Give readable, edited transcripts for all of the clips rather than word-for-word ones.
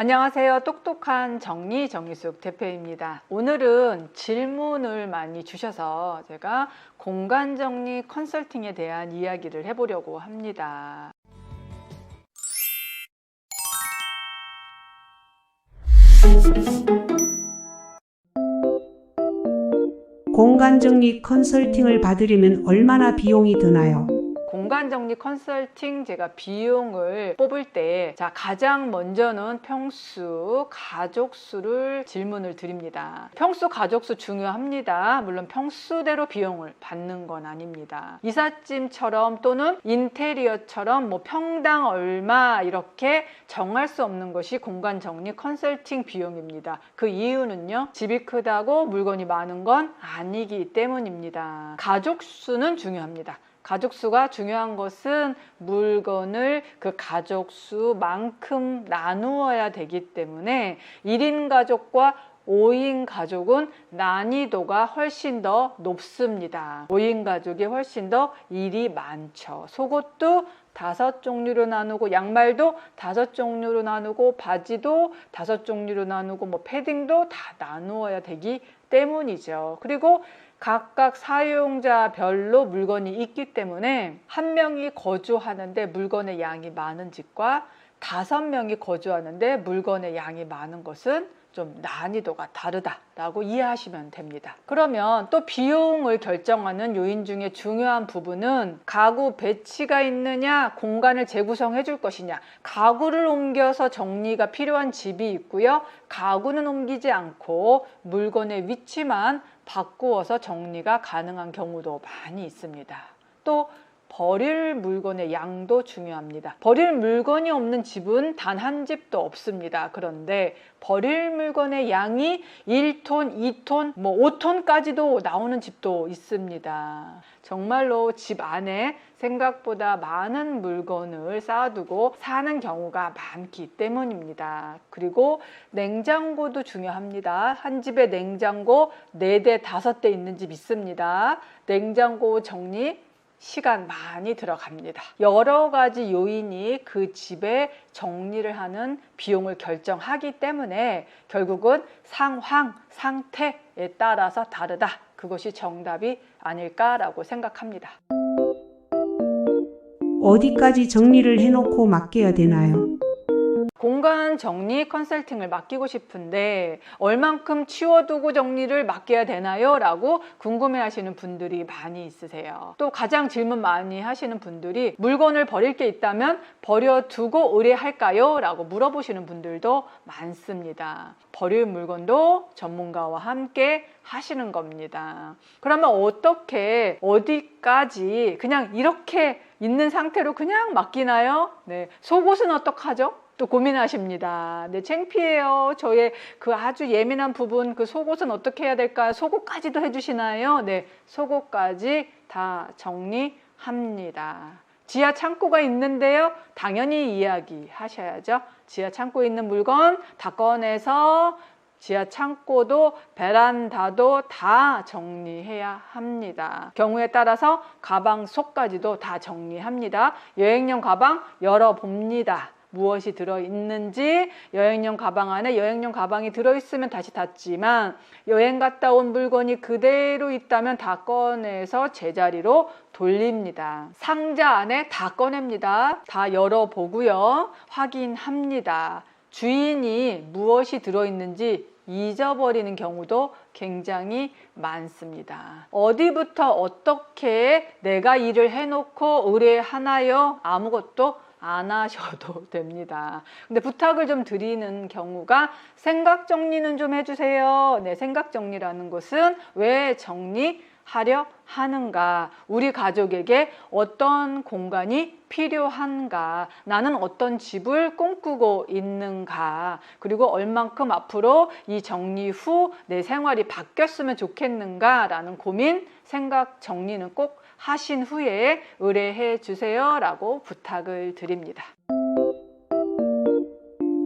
안녕하세요. 똑똑한 정리숙 대표입니다. 오늘은 질문을 많이 주셔서 제가 공간정리 컨설팅에 대한 이야기를 해보려고 합니다. 공간정리 컨설팅을 받으려면 얼마나 비용이 드나요? 공간정리 컨설팅 제가 비용을 뽑을 때 가장 먼저는 평수, 가족수를 질문을 드립니다. 평수, 가족수 중요합니다. 물론 평수대로 비용을 받는 건 아닙니다. 이삿짐처럼 또는 인테리어처럼 평당 얼마 이렇게 정할 수 없는 것이 공간정리 컨설팅 비용입니다. 그 이유는요, 집이 크다고 물건이 많은 건 아니기 때문입니다. 가족수는 중요합니다. 가족수가 중요한 것은 물건을 그 가족수만큼 나누어야 되기 때문에 1인 가족과 5인 가족은 난이도가 훨씬 더 높습니다. 5인 가족이 훨씬 더 일이 많죠. 속옷도 5종류로 나누고, 양말도 5종류로 나누고, 바지도 5종류로 나누고, 패딩도 다 나누어야 되기 때문이죠. 그리고 각각 사용자별로 물건이 있기 때문에 한 명이 거주하는데 물건의 양이 많은 집과 5명이 거주하는데 물건의 양이 많은 것은 좀 난이도가 다르다라고 이해하시면 됩니다. 그러면 또 비용을 결정하는 요인 중에 중요한 부분은 가구 배치가 있느냐, 공간을 재구성해 줄 것이냐. 가구를 옮겨서 정리가 필요한 집이 있고요. 가구는 옮기지 않고 물건의 위치만 바꾸어서 정리가 가능한 경우도 많이 있습니다. 또 버릴 물건의 양도 중요합니다. 버릴 물건이 없는 집은 단 한 집도 없습니다. 그런데 버릴 물건의 양이 1톤, 2톤, 5톤까지도 나오는 집도 있습니다. 정말로 집 안에 생각보다 많은 물건을 쌓아두고 사는 경우가 많기 때문입니다. 그리고 냉장고도 중요합니다. 한 집에 냉장고 4대, 5대 있는 집 있습니다. 냉장고 정리 시간 많이 들어갑니다. 여러 가지 요인이 그 집의 정리를 하는 비용을 결정하기 때문에 결국은 상황, 상태에 따라서 다르다. 그것이 정답이 아닐까라고 생각합니다. 어디까지 정리를 해놓고 맡겨야 되나요? 공간 정리 컨설팅을 맡기고 싶은데 얼만큼 치워두고 정리를 맡겨야 되나요? 라고 궁금해 하시는 분들이 많이 있으세요. 또 가장 질문 많이 하시는 분들이 물건을 버릴 게 있다면 버려두고 의뢰할까요? 라고 물어보시는 분들도 많습니다. 버릴 물건도 전문가와 함께 하시는 겁니다. 그러면 어떻게, 어디까지 그냥 이렇게 있는 상태로 그냥 맡기나요? 네, 속옷은 어떡하죠? 또 고민하십니다. 네, 창피해요. 저의 그 아주 예민한 부분, 그 속옷은 어떻게 해야 될까요? 속옷까지도 해주시나요? 네, 속옷까지 다 정리합니다. 지하 창고가 있는데요. 당연히 이야기하셔야죠. 지하 창고에 있는 물건 다 꺼내서 지하 창고도 베란다도 다 정리해야 합니다. 경우에 따라서 가방 속까지도 다 정리합니다. 여행용 가방 열어봅니다. 무엇이 들어있는지. 여행용 가방 안에 여행용 가방이 들어있으면 다시 닫지만 여행 갔다 온 물건이 그대로 있다면 다 꺼내서 제자리로 돌립니다. 상자 안에 다 꺼냅니다. 다 열어보고요. 확인합니다. 주인이 무엇이 들어있는지 잊어버리는 경우도 굉장히 많습니다. 어디부터 어떻게 내가 일을 해놓고 의뢰하나요? 아무것도 안 하셔도 됩니다. 근데 부탁을 좀 드리는 경우가 생각 정리는 좀 해주세요. 네, 생각 정리라는 것은 왜 정리하려 하는가? 우리 가족에게 어떤 공간이 필요한가? 나는 어떤 집을 꿈꾸고 있는가? 그리고 얼만큼 앞으로 이 정리 후 내 생활이 바뀌었으면 좋겠는가? 라는 고민, 생각 정리는 꼭 하신 후에 의뢰해 주세요 라고 부탁을 드립니다.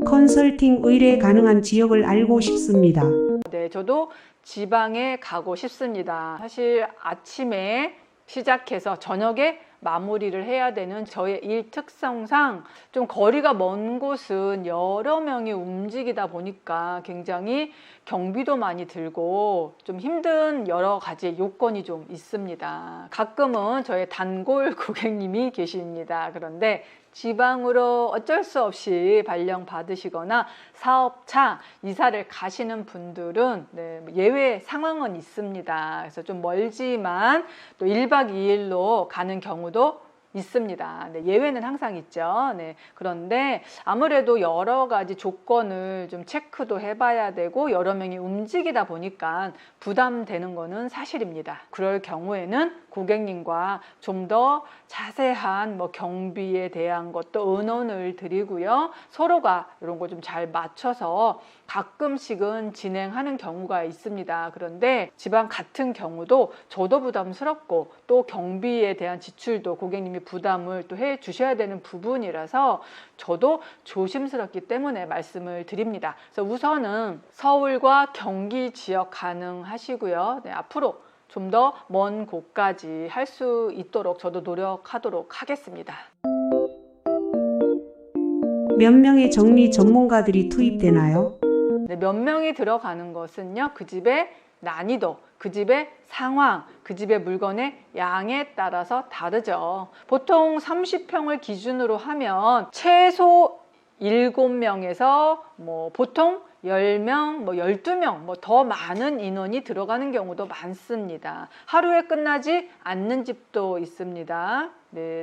컨설팅 의뢰 가능한 지역을 알고 싶습니다. 네, 저도 지방에 가고 싶습니다. 사실 아침에 시작해서 저녁에 마무리를 해야 되는 저의 일 특성상 좀 거리가 먼 곳은 여러 명이 움직이다 보니까 굉장히 경비도 많이 들고 좀 힘든 여러 가지 요건이 좀 있습니다. 가끔은 저의 단골 고객님이 계십니다. 그런데 지방으로 어쩔 수 없이 발령 받으시거나 사업차 이사를 가시는 분들은 예외 상황은 있습니다. 그래서 좀 멀지만 또 1박 2일로 가는 경우도 있습니다. 예외는 항상 있죠. 그런데 아무래도 여러 가지 조건을 좀 체크도 해봐야 되고 여러 명이 움직이다 보니까 부담되는 거는 사실입니다. 그럴 경우에는 고객님과 좀 더 자세한 경비에 대한 것도 의논을 드리고요. 서로가 이런 거 좀 잘 맞춰서 가끔씩은 진행하는 경우가 있습니다. 그런데 지방 같은 경우도 저도 부담스럽고 또 경비에 대한 지출도 고객님이 부담을 또 해 주셔야 되는 부분이라서 저도 조심스럽기 때문에 말씀을 드립니다. 그래서 우선은 서울과 경기 지역 가능하시고요. 앞으로 좀 더 먼 곳까지 할 수 있도록 저도 노력하도록 하겠습니다. 몇 명의 정리 전문가들이 투입되나요? 몇 명이 들어가는 것은요, 그 집의 난이도, 그 집의 상황, 그 집의 물건의 양에 따라서 다르죠. 보통 30평을 기준으로 하면 최소 7명에서 보통 10명, 12명, 더 많은 인원이 들어가는 경우도 많습니다. 하루에 끝나지 않는 집도 있습니다.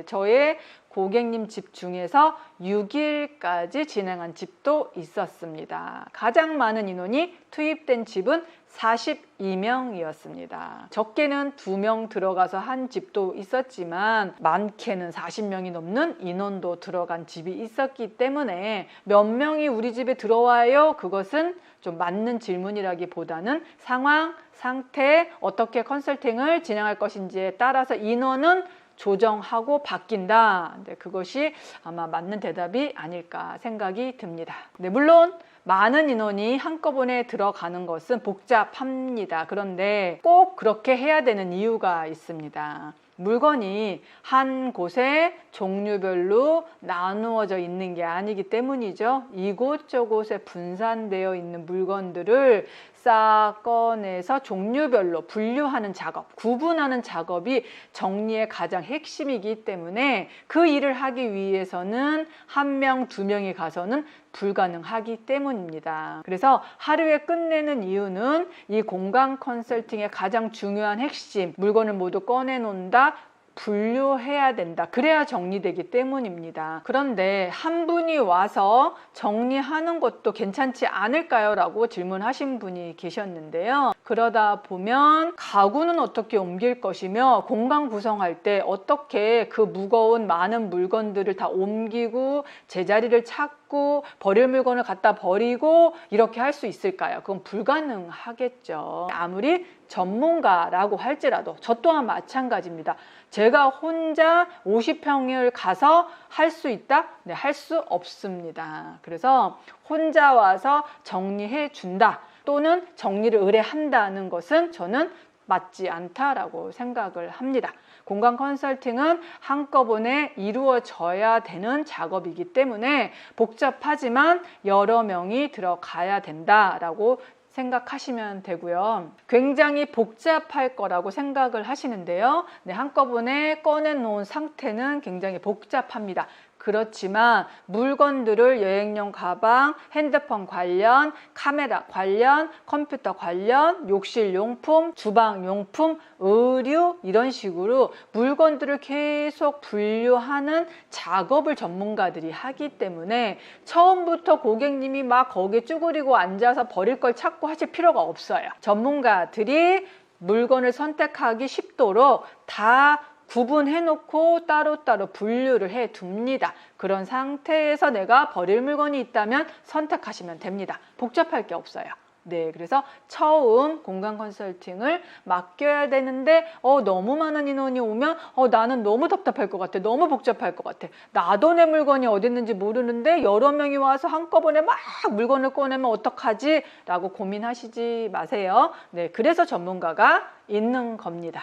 저의 고객님 집 중에서 6일까지 진행한 집도 있었습니다. 가장 많은 인원이 투입된 집은 42명이었습니다. 적게는 2명 들어가서 한 집도 있었지만 많게는 40명이 넘는 인원도 들어간 집이 있었기 때문에 몇 명이 우리 집에 들어와요? 그것은 좀 맞는 질문이라기보다는 상황, 상태, 어떻게 컨설팅을 진행할 것인지에 따라서 인원은 조정하고 바뀐다. 그것이 아마 맞는 대답이 아닐까 생각이 듭니다. 물론 많은 인원이 한꺼번에 들어가는 것은 복잡합니다. 그런데 꼭 그렇게 해야 되는 이유가 있습니다. 물건이 한 곳에 종류별로 나누어져 있는 게 아니기 때문이죠. 이곳저곳에 분산되어 있는 물건들을 싹 꺼내서 종류별로 분류하는 작업, 구분하는 작업이 정리의 가장 핵심이기 때문에 그 일을 하기 위해서는 1명, 2명이 가서는 불가능하기 때문입니다. 그래서 하루에 끝내는 이유는 이 공간 컨설팅의 가장 중요한 핵심, 물건을 모두 꺼내놓는다, 분류해야 된다. 그래야 정리되기 때문입니다. 그런데 한 분이 와서 정리하는 것도 괜찮지 않을까요? 라고 질문하신 분이 계셨는데요. 그러다 보면 가구는 어떻게 옮길 것이며 공간 구성할 때 어떻게 그 무거운 많은 물건들을 다 옮기고 제자리를 찾고 버릴 물건을 갖다 버리고 이렇게 할 수 있을까요? 그건 불가능하겠죠. 아무리 전문가라고 할지라도 저 또한 마찬가지입니다. 제가 혼자 50평을 가서 할 수 있다? 네, 할 수 없습니다. 그래서 혼자 와서 정리해 준다 또는 정리를 의뢰한다는 것은 저는 맞지 않다라고 생각을 합니다. 공간 컨설팅은 한꺼번에 이루어져야 되는 작업이기 때문에 복잡하지만 여러 명이 들어가야 된다라고 생각하시면 되고요. 굉장히 복잡할 거라고 생각을 하시는데요. 한꺼번에 꺼내놓은 상태는 굉장히 복잡합니다. 그렇지만 물건들을 여행용 가방, 핸드폰 관련, 카메라 관련, 컴퓨터 관련, 욕실 용품, 주방 용품, 의류 이런 식으로 물건들을 계속 분류하는 작업을 전문가들이 하기 때문에 처음부터 고객님이 막 거기에 쭈그리고 앉아서 버릴 걸 찾고 하실 필요가 없어요. 전문가들이 물건을 선택하기 쉽도록 다 구분해놓고 따로따로 분류를 해둡니다. 그런 상태에서 내가 버릴 물건이 있다면 선택하시면 됩니다. 복잡할 게 없어요. 그래서 처음 공간 컨설팅을 맡겨야 되는데 너무 많은 인원이 오면 나는 너무 답답할 것 같아. 너무 복잡할 것 같아. 나도 내 물건이 어디 있는지 모르는데 여러 명이 와서 한꺼번에 막 물건을 꺼내면 어떡하지? 라고 고민하시지 마세요. 그래서 전문가가 있는 겁니다.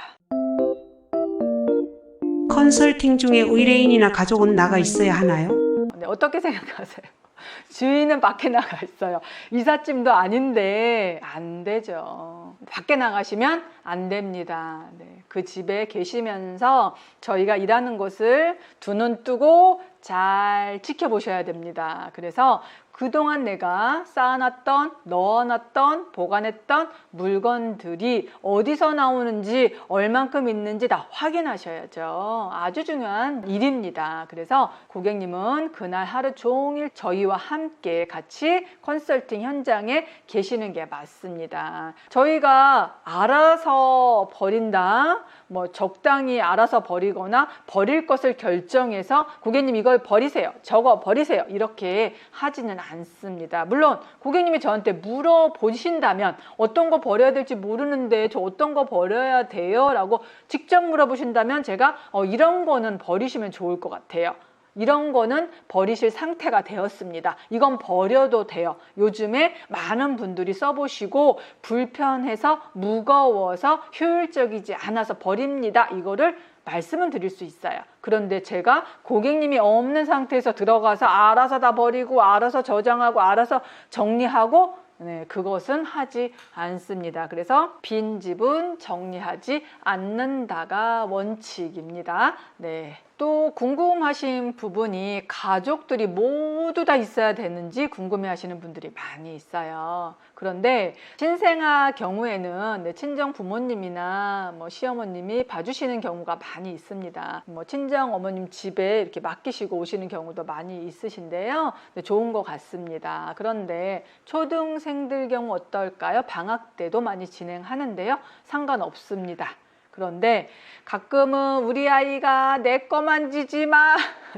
컨설팅 중에 의뢰인이나 가족은 나가 있어야 하나요? 네, 어떻게 생각하세요? 주인은 밖에 나가 있어요. 이삿짐도 아닌데 안 되죠. 밖에 나가시면 안 됩니다. 네, 그 집에 계시면서 저희가 일하는 곳을 두 눈 뜨고 잘 지켜보셔야 됩니다. 그래서 그동안 내가 쌓아놨던, 넣어놨던, 보관했던 물건들이 어디서 나오는지, 얼만큼 있는지 다 확인하셔야죠. 아주 중요한 일입니다. 그래서 고객님은 그날 하루 종일 저희와 함께 같이 컨설팅 현장에 계시는 게 맞습니다. 저희가 알아서 버린다, 뭐 적당히 알아서 버리거나 버릴 것을 결정해서 고객님 이걸 버리세요, 저거 버리세요 이렇게 하지는 않습니다. 물론 고객님이 저한테 물어보신다면 어떤 거 버려야 될지 모르는데 저 어떤 거 버려야 돼요? 라고 직접 물어보신다면 제가 이런 거는 버리시면 좋을 것 같아요. 이런 거는 버리실 상태가 되었습니다. 이건 버려도 돼요. 요즘에 많은 분들이 써보시고 불편해서 무거워서 효율적이지 않아서 버립니다. 이거를 말씀은 드릴 수 있어요. 그런데 제가 고객님이 없는 상태에서 들어가서 알아서 다 버리고 알아서 저장하고 알아서 정리하고 네, 그것은 하지 않습니다. 그래서 빈 집은 정리하지 않는다가 원칙입니다. 네. 또 궁금하신 부분이 가족들이 모두 다 있어야 되는지 궁금해하시는 분들이 많이 있어요. 그런데 신생아 경우에는 내 친정 부모님이나 뭐 시어머님이 봐주시는 경우가 많이 있습니다. 뭐 친정 어머님 집에 이렇게 맡기시고 오시는 경우도 많이 있으신데요. 네, 좋은 것 같습니다. 그런데 초등생들 경우 어떨까요? 방학 때도 많이 진행하는데요. 상관없습니다. 그런데 가끔은 우리 아이가 내 거 만지지 마,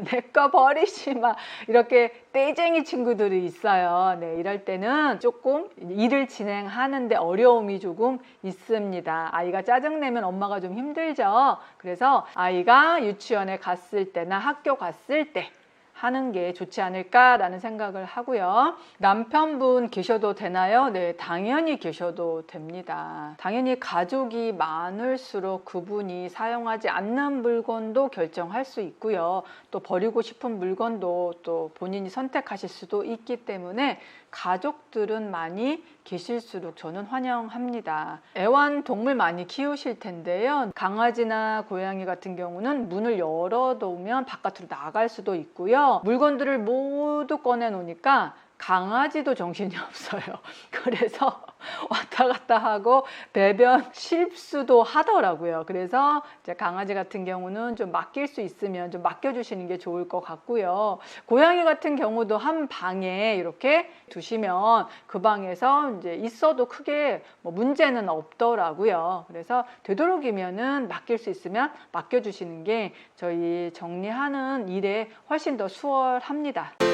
내 거 버리지 마 이렇게 떼쟁이 친구들이 있어요. 네, 이럴 때는 조금 일을 진행하는데 어려움이 조금 있습니다. 아이가 짜증내면 엄마가 좀 힘들죠. 그래서 아이가 유치원에 갔을 때나 학교 갔을 때 하는 게 좋지 않을까라는 생각을 하고요. 남편분 계셔도 되나요? 네, 당연히 계셔도 됩니다. 당연히 가족이 많을수록 그분이 사용하지 않는 물건도 결정할 수 있고요. 또 버리고 싶은 물건도 또 본인이 선택하실 수도 있기 때문에 가족들은 많이 계실수록 저는 환영합니다. 애완동물 많이 키우실 텐데요. 강아지나 고양이 같은 경우는 문을 열어두면 바깥으로 나갈 수도 있고요. 물건들을 모두 꺼내 놓으니까 강아지도 정신이 없어요. 그래서 왔다 갔다 하고 배변 실수도 하더라고요. 그래서 이제 강아지 같은 경우는 좀 맡길 수 있으면 좀 맡겨주시는 게 좋을 것 같고요. 고양이 같은 경우도 한 방에 이렇게 두시면 그 방에서 이제 있어도 크게 뭐 문제는 없더라고요. 그래서 되도록이면은 맡길 수 있으면 맡겨주시는 게 저희 정리하는 일에 훨씬 더 수월합니다.